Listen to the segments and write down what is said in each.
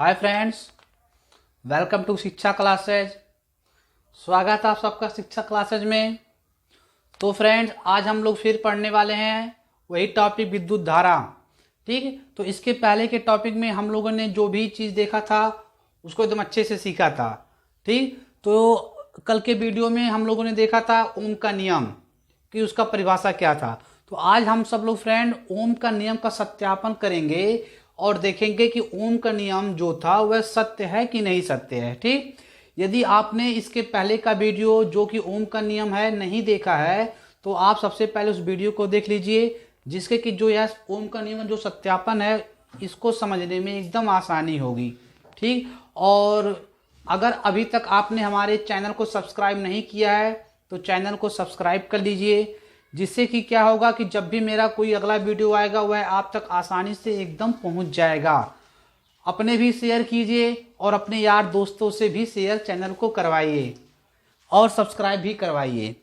Hi friends, welcome to शिक्षा classes. स्वागत है आप सबका शिक्षा क्लासेज में। तो फ्रेंड्स, आज हम लोग फिर पढ़ने वाले हैं वही टॉपिक विद्युत धारा। ठीक, तो इसके पहले के टॉपिक में हम लोगों ने जो भी चीज़ देखा था उसको एकदम अच्छे से सीखा था। ठीक, तो कल के वीडियो में हम लोगों ने देखा था ओम का नियम कि उसका परिभाषा क्या था। तो आज हम सब लोग फ्रेंड ओम का नियम का सत्यापन करेंगे और देखेंगे कि ओम का नियम जो था वह सत्य है कि नहीं सत्य है। ठीक, यदि आपने इसके पहले का वीडियो जो कि ओम का नियम है नहीं देखा है तो आप सबसे पहले उस वीडियो को देख लीजिए, जिसके कि जो यह ओम का नियम जो सत्यापन है इसको समझने में एकदम आसानी होगी। ठीक, और अगर अभी तक आपने हमारे चैनल को सब्सक्राइब नहीं किया है तो चैनल को सब्सक्राइब कर लीजिए, जिससे कि क्या होगा कि जब भी मेरा कोई अगला वीडियो आएगा वह आप तक आसानी से एकदम पहुंच जाएगा। अपने भी शेयर कीजिए और अपने यार दोस्तों से भी शेयर चैनल को करवाइए और सब्सक्राइब भी करवाइए।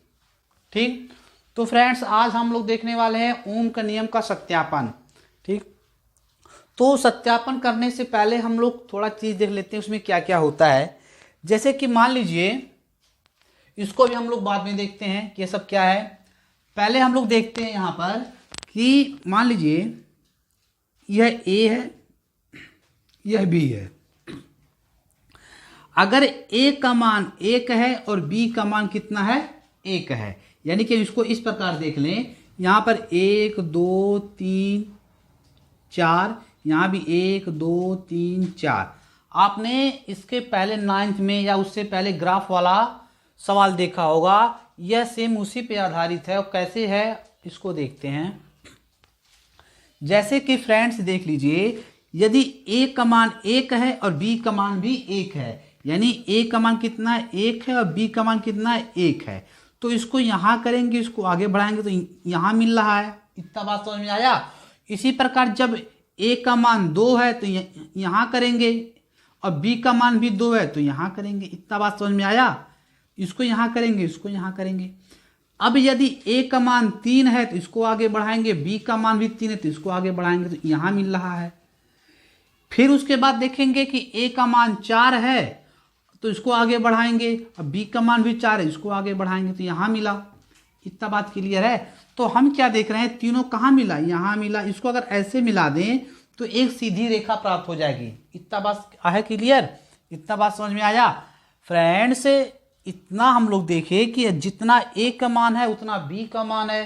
ठीक, तो फ्रेंड्स आज हम लोग देखने वाले हैं ओम का नियम का सत्यापन। ठीक, तो सत्यापन करने से पहले हम लोग थोड़ा चीज़ देख लेते हैं उसमें क्या क्या होता है। जैसे कि मान लीजिए, इसको भी हम लोग बाद में देखते हैं कि ये सब क्या है। पहले हम लोग देखते हैं यहाँ पर कि मान लीजिए यह ए है, यह बी है। अगर ए का मान 1 है और बी का मान कितना है 1 है, यानी कि इसको इस प्रकार देख लें, यहाँ पर 1 2 3 4, यहाँ भी 1 2 3 4। आपने इसके पहले 9th में या उससे पहले ग्राफ वाला सवाल देखा होगा, यह सेम उसी पे आधारित है। और कैसे है इसको देखते हैं। जैसे कि फ्रेंड्स देख लीजिए, यदि ए का मान 1 है और बी का मान भी 1 है, यानी ए का मान कितना है 1 है और बी का मान कितना है 1 है, तो इसको यहाँ करेंगे, इसको आगे बढ़ाएंगे तो यहाँ मिल रहा है। इतना बात समझ में आया। इसी प्रकार जब ए का मान 2 है तो यहाँ करेंगे और बी का मान भी 2 है तो यहाँ करेंगे। इतना बात समझ में आया। इसको यहाँ करेंगे, इसको यहाँ करेंगे। अब यदि ए का मान 3 है तो इसको आगे बढ़ाएंगे, बी का मान भी 3 है तो इसको आगे बढ़ाएंगे तो यहाँ मिल रहा है। फिर उसके बाद देखेंगे कि ए का मान 4 है तो इसको आगे बढ़ाएंगे और बी का मान भी 4 है, इसको आगे बढ़ाएंगे तो यहाँ मिला। इतना बात क्लियर है। तो हम क्या देख रहे हैं, तीनों कहाँ मिला, यहाँ मिला। इसको अगर ऐसे मिला दें तो एक सीधी रेखा प्राप्त हो जाएगी। इतना बात है क्लियर। इतना बात समझ में आया फ्रेंड्स। इतना हम लोग देखें कि जितना ए का मान है उतना बी का मान है,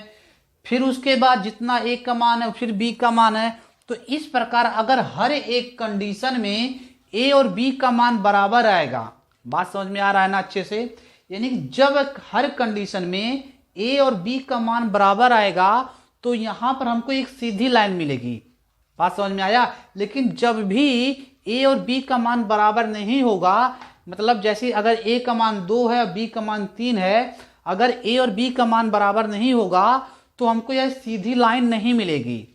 फिर उसके बाद जितना ए का मान है फिर बी का मान है। तो इस प्रकार अगर हर एक कंडीशन में ए और बी का मान बराबर आएगा, बात समझ में आ रहा है ना अच्छे से, यानी कि जब हर कंडीशन में ए और बी का मान बराबर आएगा तो यहां पर हमको एक सीधी लाइन मिलेगी। बात समझ में आया। लेकिन जब भी ए और बी का मान बराबर नहीं होगा, मतलब जैसे अगर ए का मान 2 है और बी का मान 3 है, अगर ए और बी का मान बराबर नहीं होगा तो हमको यह सीधी लाइन नहीं मिलेगी।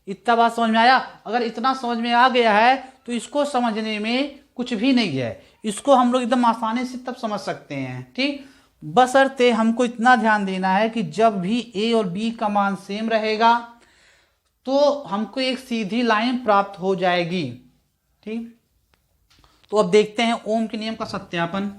इतना बात समझ में आया। अगर इतना समझ में आ गया है तो इसको समझने में कुछ भी नहीं है, इसको हम लोग एकदम आसानी से तब समझ सकते हैं। ठीक, बशर्ते हमको इतना ध्यान देना है कि जब भी ए और बी का मान सेम रहेगा तो हमको एक सीधी लाइन प्राप्त हो जाएगी। ठीक, तो अब देखते हैं ओम के नियम का सत्यापन।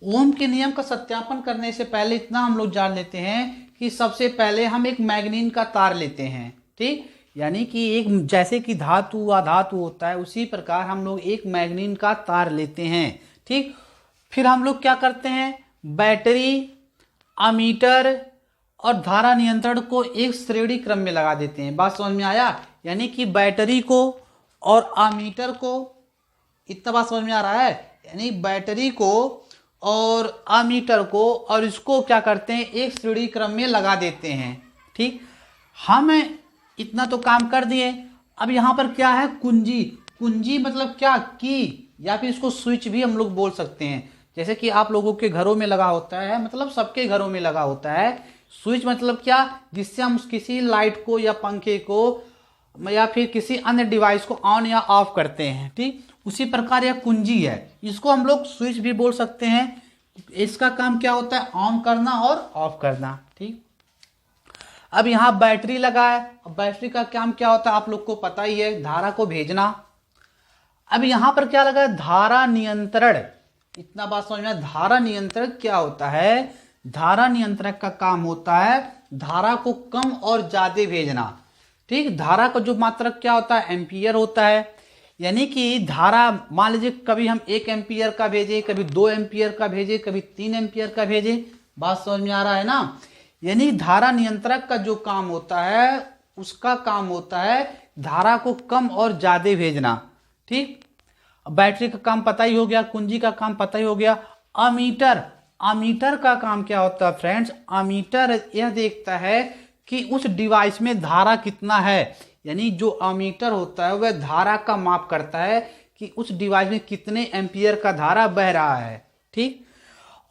ओम के नियम का सत्यापन करने से पहले इतना हम लोग जान लेते हैं कि सबसे पहले हम एक मैग्नीन का तार लेते हैं। ठीक, यानी कि एक जैसे कि धातु अधातु होता है उसी प्रकार हम लोग एक मैग्नीन का तार लेते हैं। ठीक, फिर हम लोग क्या करते हैं, बैटरी, अमीटर और धारा नियंत्रण को एक श्रेणी क्रम में लगा देते हैं। बात समझ में आया। यानी कि बैटरी को और अमीटर को, इतना बात समझ में आ रहा है, यानी बैटरी को और अमीटर को और इसको क्या करते हैं एक श्रेणी क्रम में लगा देते हैं। ठीक, हम इतना तो काम कर दिए। अब यहाँ पर क्या है, कुंजी। कुंजी मतलब क्या, की, या फिर इसको स्विच भी हम लोग बोल सकते हैं। जैसे कि आप लोगों के घरों में लगा होता है, मतलब सबके घरों में लगा होता है। स्विच मतलब क्या, जिससे हम किसी लाइट को या पंखे को या फिर किसी अन्य डिवाइस को ऑन या ऑफ करते हैं। ठीक, उसी प्रकार यह कुंजी है, इसको हम लोग स्विच भी बोल सकते हैं। इसका काम क्या होता है, ऑन करना और ऑफ करना। ठीक, अब यहाँ बैटरी लगा है। अब बैटरी का काम क्या होता है आप लोग को पता ही है, धारा को भेजना। अब यहाँ पर क्या लगा, धारा नियंत्रण। इतना बात समझ में, धारा नियंत्रण क्या होता है? धारा नियंत्रक का काम होता है धारा को कम और ज्यादा भेजना। ठीक, धारा का जो मात्रक क्या होता है, एम्पियर होता है। यानी कि धारा, मान लीजिए कभी हम 1 एम्पियर का भेजे, कभी 2 एम्पियर का भेजे, कभी 3 एम्पियर का भेजे। बात समझ में आ रहा है ना? यानी धारा नियंत्रक का जो काम होता है, उसका काम होता है धारा को कम और ज्यादा भेजना। ठीक, बैटरी का काम पता ही हो गया, कुंजी का काम पता ही हो गया। अमीटर, अमीटर का काम क्या होता है फ्रेंड्स? अमीटर यह देखता है कि उस डिवाइस में धारा कितना है। यानी जो अमीटर होता है वह धारा का माप करता है कि उस डिवाइस में कितने एम्पियर का धारा बह रहा है। ठीक,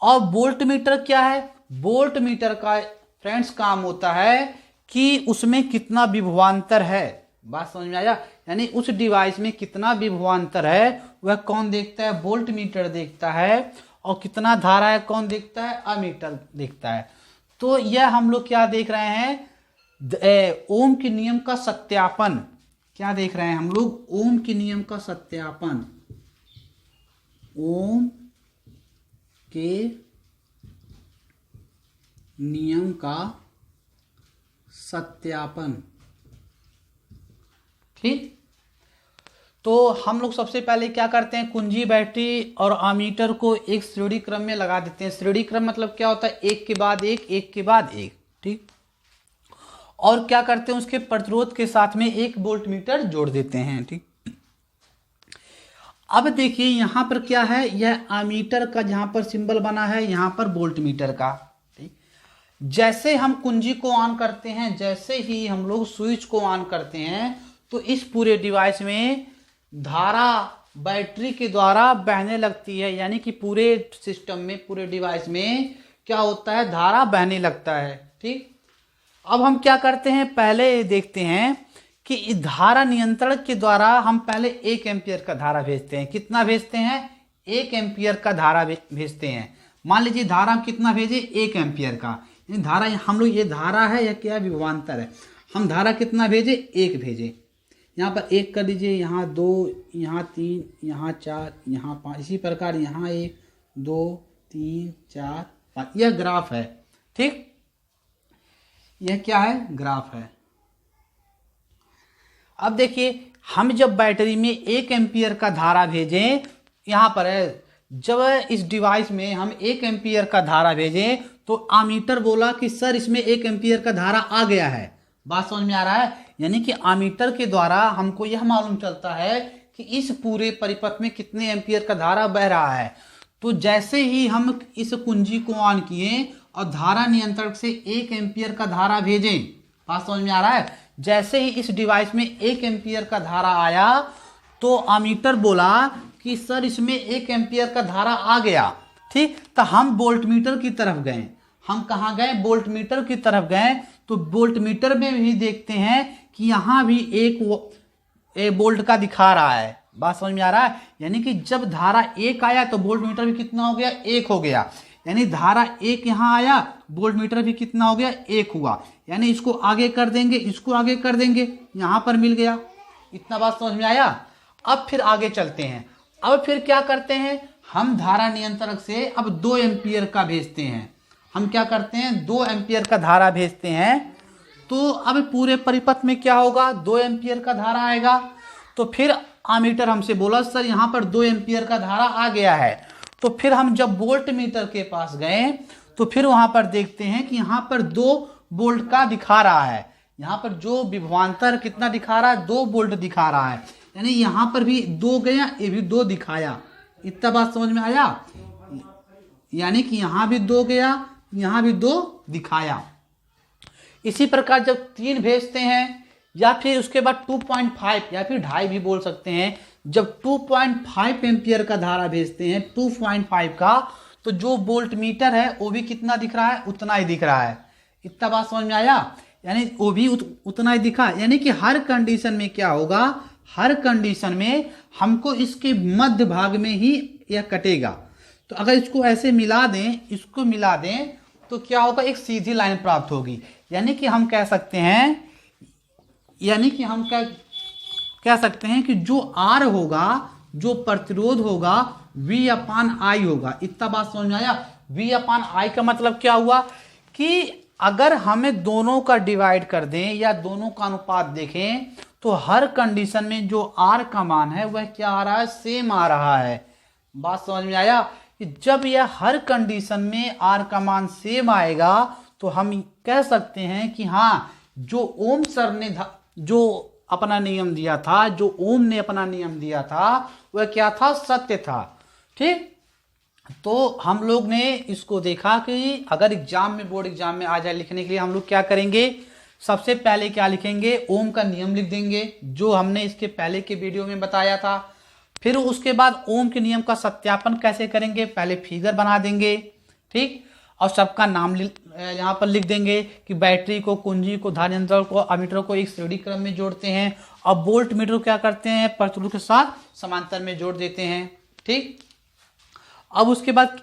और वोल्ट मीटर क्या है? वोल्ट मीटर का फ्रेंड्स काम होता है कि उसमें कितना विभवांतर है। बात समझ में आया? यानी उस डिवाइस में कितना विभवांतर है वह कौन देखता है? वोल्ट मीटर देखता है। और कितना धारा है कौन देखता है? अमीटर देखता है। तो यह हम लोग क्या देख रहे हैं? ओम के नियम का सत्यापन। क्या देख रहे हैं हम लोग? ओम के नियम का सत्यापन। ओम के नियम का सत्यापन। ठीक, तो हम लोग सबसे पहले क्या करते हैं, कुंजी, बैटरी और अमीटर को एक श्रेणी क्रम में लगा देते हैं। श्रेणी क्रम मतलब क्या होता है? एक के बाद एक, एक के बाद एक। ठीक, और क्या करते हैं, उसके प्रतिरोध के साथ में एक वोल्ट मीटर जोड़ देते हैं। ठीक, अब देखिए यहां पर क्या है, यह अमीटर का जहां पर सिंबल बना है, यहां पर वोल्ट मीटर का। ठीक, जैसे हम कुंजी को ऑन करते हैं, जैसे ही हम लोग स्विच को ऑन करते हैं, तो इस पूरे डिवाइस में धारा बैटरी के द्वारा बहने लगती है। यानी कि पूरे सिस्टम में, पूरे डिवाइस में क्या होता है, धारा बहने लगता है। ठीक, अब हम क्या करते हैं, पहले देखते हैं कि इस धारा नियंत्रण के द्वारा हम पहले 1 एम्पियर का धारा भेजते हैं। कितना भेजते हैं? 1 एम्पियर का धारा भेजते हैं। मान लीजिए धारा हम कितना भेजे? 1 एम्पियर का। धारा हम लोग, ये धारा है या क्या विभवांतर है? हम धारा कितना भेजे? 1 भेजे। यहाँ पर 1 कर दीजिए, यहाँ 2, यहाँ 3, यहाँ 4, यहाँ 5, इसी प्रकार यहाँ 1, 2, 3, 4, 5। यह ग्राफ है। ठीक, यह क्या है? ग्राफ है। अब देखिए हम जब बैटरी में 1 एम्पियर का धारा भेजें, यहाँ पर है, जब इस डिवाइस में हम 1 एम्पियर का धारा भेजें तो अमीटर बोला कि सर इसमें 1 एम्पियर का धारा आ गया है। बात समझ में आ रहा है? यानी कि अमीटर के द्वारा हमको यह मालूम चलता है कि इस पूरे परिपथ में कितने एम्पियर का धारा बह रहा है। तो जैसे ही हम इस कुंजी को ऑन किए और धारा नियंत्रक से 1 एम्पियर का धारा भेजें, बात समझ में आ रहा है? जैसे ही इस डिवाइस में 1 एम्पियर का धारा आया तो अमीटर बोला कि सर इसमें 1 एम्पियर का धारा आ गया। ठीक, तो हम वोल्ट मीटर की तरफ गए। हम कहाँ गए? वोल्ट मीटर की तरफ गए। तो वोल्ट मीटर में भी देखते हैं कि यहाँ भी 1 वोल्ट का दिखा रहा है। बात समझ में आ रहा है? यानी कि जब धारा 1 आया तो वोल्ट मीटर भी कितना हो गया? 1 हो गया। यानी धारा 1 यहाँ आया, वोल्ट मीटर भी कितना हो गया? 1 हुआ। यानी इसको आगे कर देंगे, इसको आगे कर देंगे, यहाँ पर मिल गया। इतना बात समझ में आया? अब फिर आगे चलते हैं। अब फिर क्या करते हैं, हम धारा नियंत्रक से अब 2 एम्पियर का भेजते हैं। हम क्या करते हैं? 2 एम्पियर का धारा भेजते हैं। तो अब पूरे परिपथ में क्या होगा? 2 एम्पियर का धारा आएगा। तो फिर अमीटर हमसे बोला सर यहाँ पर 2 एम्पियर का धारा आ गया है। तो फिर हम जब वोल्ट मीटर के पास गए तो फिर वहां पर देखते हैं कि यहाँ पर 2 वोल्ट का दिखा रहा है। यहाँ पर जो विभवांतर कितना दिखा रहा है? 2 वोल्ट दिखा रहा है। यानी यहाँ पर भी 2 गया, ये भी 2 दिखाया। इतना बात समझ में आया? यानी कि यहाँ भी 2 गया, यहाँ भी 2 दिखाया। इसी प्रकार जब 3 भेजते हैं या फिर उसके बाद 2.5 या फिर 2.5 भी बोल सकते हैं, जब 2.5 एम्पियर का धारा भेजते हैं, 2.5 का, तो जो वोल्ट मीटर है वो भी कितना दिख रहा है? उतना ही दिख रहा है। इतना बात समझ में आया? यानी वो भी उतना ही दिखा। यानी कि हर कंडीशन में क्या होगा? हर कंडीशन में हमको इसके मध्य भाग में ही यह कटेगा। तो अगर इसको ऐसे मिला दें, इसको मिला दें, तो क्या होगा? एक सीधी लाइन प्राप्त होगी। यानी कि हम कह सकते हैं, यानी कि हम कह सकते हैं कि जो R होगा जो प्रतिरोध होगा V/I होगा। इतना बात समझ में आया। V/I का मतलब क्या हुआ कि अगर हमें दोनों का डिवाइड कर दें या दोनों का अनुपात देखें तो हर कंडीशन में जो R का मान है वह क्या आ रहा है, सेम आ रहा है। बात समझ में आया कि जब यह हर कंडीशन में R का मान सेम आएगा तो हम कह सकते हैं कि हाँ, जो ओम सर ने जो अपना नियम दिया था, जो ओम ने अपना नियम दिया था वह क्या था, सत्य था। ठीक, तो हम लोग ने इसको देखा कि अगर एग्जाम में, बोर्ड एग्जाम में आ जाए लिखने के लिए, हम लोग क्या करेंगे, सबसे पहले क्या लिखेंगे, ओम का नियम लिख देंगे जो हमने इसके पहले के वीडियो में बताया था। फिर उसके बाद ओम के नियम का सत्यापन कैसे करेंगे, पहले फिगर बना देंगे। ठीक, और सबका नाम यहाँ पर लिख देंगे कि बैटरी को, कुंजी को, धार्य यंत्र को, अमीटर को एक श्रेणी क्रम में जोड़ते हैं और वोल्ट मीटर क्या करते हैं, प्रतिरोध के साथ समांतर में जोड़ देते हैं। ठीक, अब उसके बाद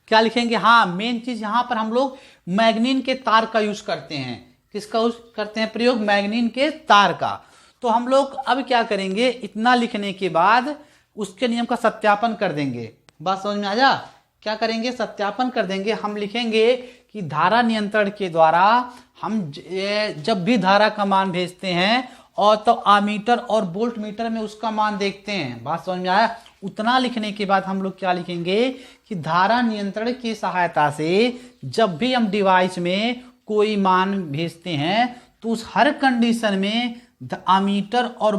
क्या लिखेंगे, हाँ मेन चीज यहाँ पर हम लोग मैग्नीन के तार का यूज करते हैं। किसका यूज करते हैं प्रयोग, मैग्नीन के तार का। तो हम लोग अब क्या करेंगे, इतना लिखने के बाद उसके नियम का सत्यापन कर देंगे। बात समझ में आ जा, क्या करेंगे, सत्यापन कर देंगे। हम लिखेंगे कि धारा नियंत्रण के द्वारा हम जब भी धारा का मान भेजते हैं और तो आमीटर और वोल्ट मीटर में उसका मान देखते हैं। बात समझ में आया। उतना लिखने के बाद हम लोग क्या लिखेंगे कि धारा नियंत्रण की सहायता से जब भी हम डिवाइस में कोई मान भेजते हैं तो उस हर कंडीशन में आमीटर और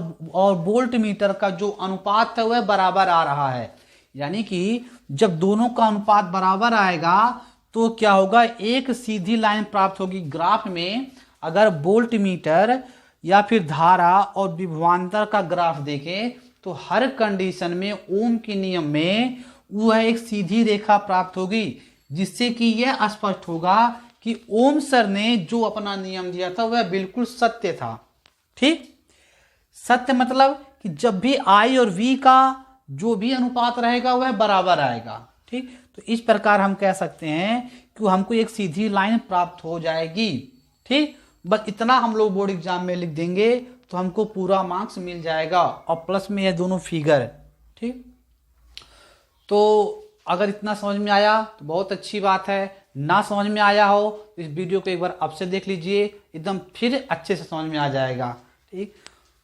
वोल्ट मीटर का जो अनुपात है वह बराबर आ रहा है। यानी कि जब दोनों का अनुपात बराबर आएगा तो क्या होगा, एक सीधी लाइन प्राप्त होगी। ग्राफ में अगर वोल्ट मीटर या फिर धारा और विभवांतर का ग्राफ देखें तो हर कंडीशन में ओम के नियम में वह एक सीधी रेखा प्राप्त होगी, जिससे कि यह स्पष्ट होगा कि ओम सर ने जो अपना नियम दिया था वह बिल्कुल सत्य था। ठीक, सत्य मतलब कि जब भी I और V का जो भी अनुपात रहेगा वह बराबर आएगा। ठीक, तो इस प्रकार हम कह सकते हैं कि हमको एक सीधी लाइन प्राप्त हो जाएगी। ठीक, बस इतना हम लोग बोर्ड एग्जाम में लिख देंगे तो हमको पूरा मार्क्स मिल जाएगा और प्लस में ये दोनों फिगर। ठीक, तो अगर इतना समझ में आया तो बहुत अच्छी बात है। ना समझ में आया हो तो इस वीडियो को एक बार अब से देख लीजिए, एकदम फिर अच्छे से समझ में आ जाएगा। ठीक,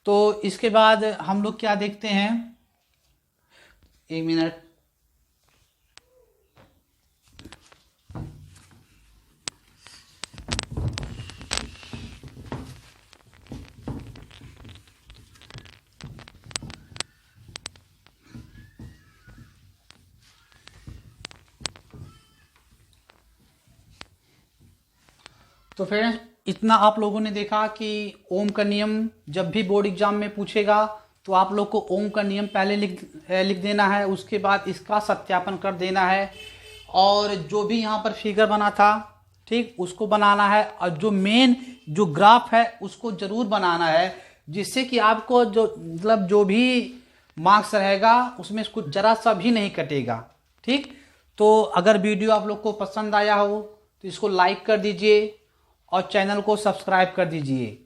तो इसके बाद हम लोग क्या देखते हैं, एक मिनट, तो फ्रेंड्स इतना आप लोगों ने देखा कि ओम का नियम जब भी बोर्ड एग्जाम में पूछेगा तो आप लोग को ओम का नियम पहले लिख देना है, उसके बाद इसका सत्यापन कर देना है और जो भी यहाँ पर फिगर बना था, ठीक, उसको बनाना है और जो मेन जो ग्राफ है उसको जरूर बनाना है, जिससे कि आपको जो मतलब जो भी मार्क्स रहेगा उसमें कुछ जरा सा भी नहीं कटेगा। ठीक, तो अगर वीडियो आप लोग को पसंद आया हो तो इसको लाइक कर दीजिए और चैनल को सब्सक्राइब कर दीजिए,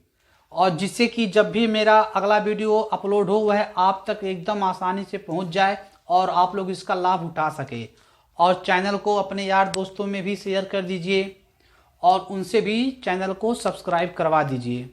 और जिससे कि जब भी मेरा अगला वीडियो अपलोड हो वह आप तक एकदम आसानी से पहुंच जाए और आप लोग इसका लाभ उठा सके। और चैनल को अपने यार दोस्तों में भी शेयर कर दीजिए और उनसे भी चैनल को सब्सक्राइब करवा दीजिए।